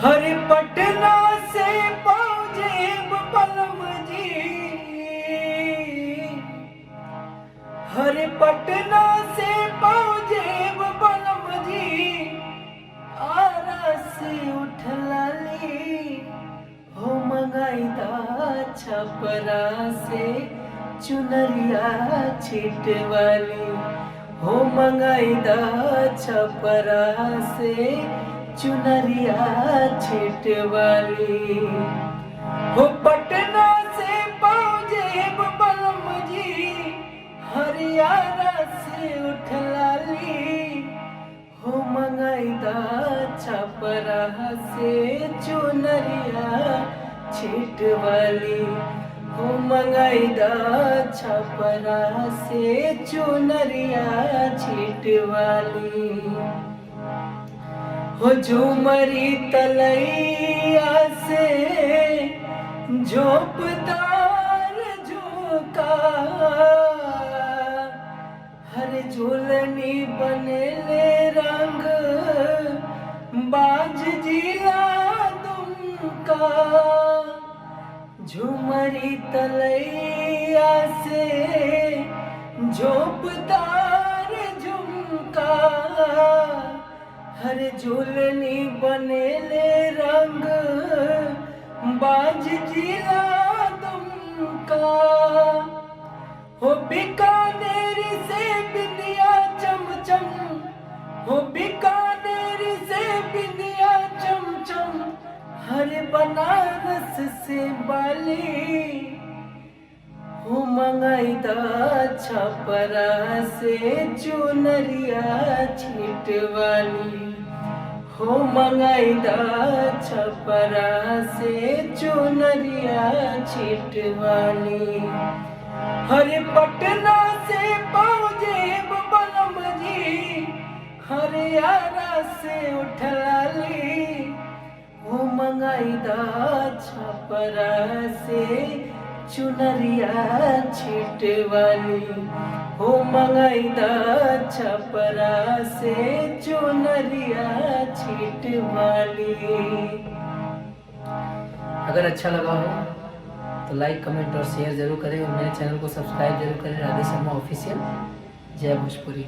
हरे पटना से पहुँचे पलम जी, हरे पटना से पहुँचे पलम जी, आरा से उठलाली हो मंगाईदा छपरा से चुनरिया छिटवाली, हो मंगाईदा छपरा से चुनरिया छिटवाली। हो पटना से पहुँचे बलम जी, हरियाणा से उठलाली हो मंगाईदा छपरा से चुनरिया छिटवाली, हो मंगाईदा छपरा से चुनरिया छिटवाली। हो झूमरी तलैया से झोपदार झोंका, हर झूलनी बनेले रंग बाज जिला दुमका। झूमरी तलैया से झोपदार झुमका, हर झूलनी बनेले रंग बाज जिला दुमका। हो बीकानेर से बिंदिया चमचम, हो बीकानेर से बिंदिया चमचम, हर बनारस से बाली हो मंगाईदा छपरा से चुनरिया छिटवाली, हो मंगाईदा छपरा से चुनरिया छिटवाली। हरे पटना से पहुँचे बलम जी, हरियाणा से उठलाली हो मंगाईदा छपरा से चुनरिया छिटवाली, हो मंगाईदा छपरा से चुनरिया छिटवाली। अगर अच्छा लगा हो तो लाइक कमेंट और शेयर जरूर करें और मेरे चैनल को सब्सक्राइब जरूर करें। राधे शर्मा ऑफिशियल। जय भोजपुरी।